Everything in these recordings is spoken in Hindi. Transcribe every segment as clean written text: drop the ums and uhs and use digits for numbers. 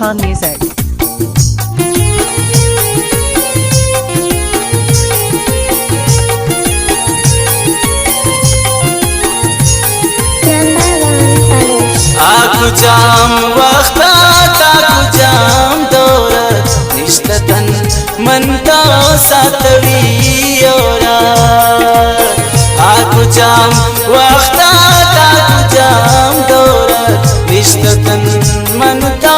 Khan Music. आकु जाम वक्ता ताकु जाम दौरत निष्ठतन मनता सातवी ओरा आकु जाम वक्ता ताकु जाम दौरत निष्ठतन मनता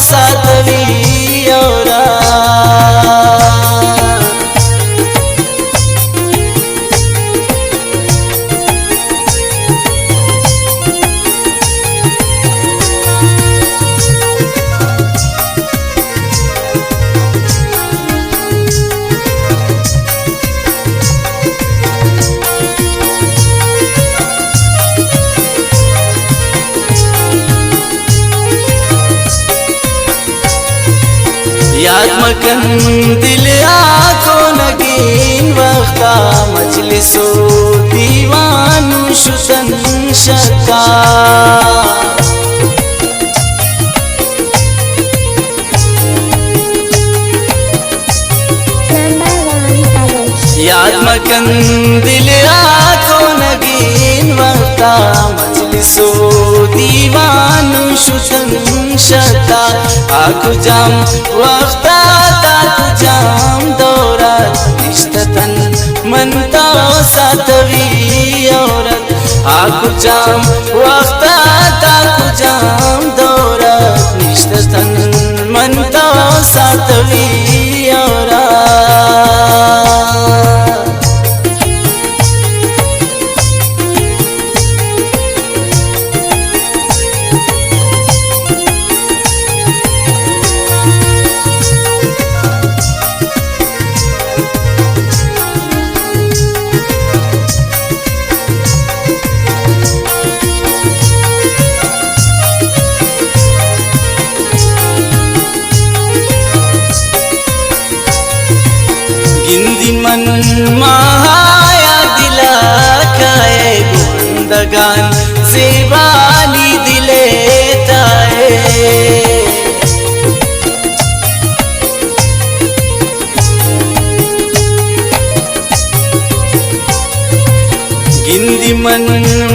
सातवी ओरा याद मकन दिल आँखों नगीन वक्ता मजलिसो दीवानु शुसन शक्का याद मकन दिल आँखों नगीन वक्ता मजलिसो दीवानु शुसन शक्का आकु जाम वक्ता ताकु जाम दौरत निष्ठतन मनता सातवी औरत आकु जाम वक्ता ताकु जाम दौरत निष्ठतन मनता सातवी औरत मन महाया दिला खाए गुंदगान सेवानी दिले ताए गिंदी मन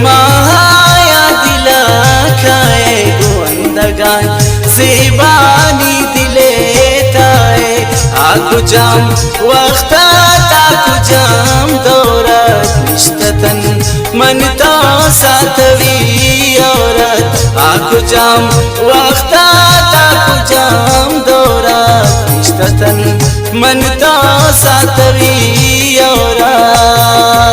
महाया दिला खाए गुंदगान सेवानी दिले ताए आकु जाम वक्ता ताकु जाम दौरत निष्ठतन मनता सातवी औरत आकु जाम वक्ता ताकु जाम दौरत निष्ठतन मनता सातवी औरत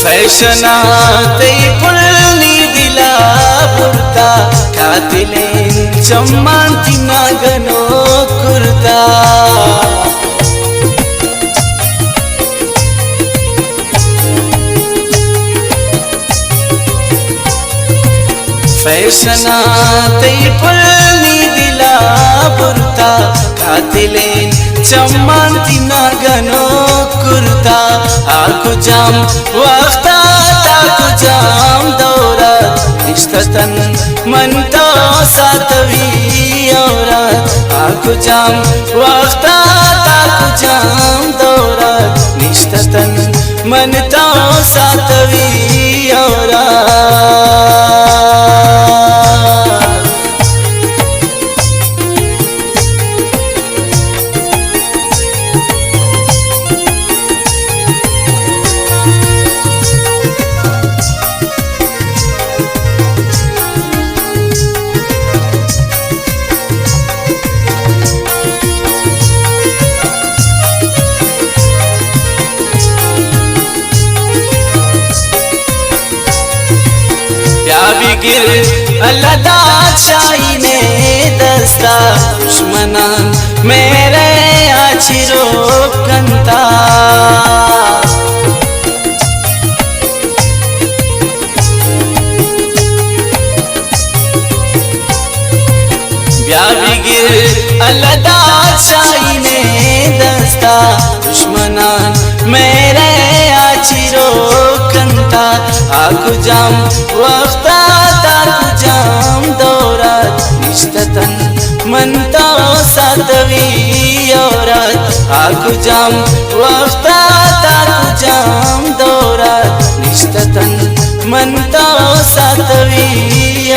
फैशना तई पुलनी दिला पुरता कातिलेन चम्मांती नागनो कुर्ता फैशना तई पुलनी दिला पुरता कातिलेन चम्मांती नागनो कुर्ता आकु जाम वक्ता ताकु जाम दौरत निष्ठतन मनता सातवी औरत आकु जाम वक्ता ताकु जाम दौरत निष्ठतन मनता सातवी औरत गिर अल्लाह शाही ने दस्ता दुश्मना मेरे आचिरो कंता ब्याविगिर अलदा शाहीने दस्ता दुश्मनान मेरे आचिरो कंता आकु जाम वक्ता ताकु जाम दौरात निष्ठतन मनता सातवी औरत आकु जाम वक्ता ताकु जाम दौरात निष्ठतन मनता सातवी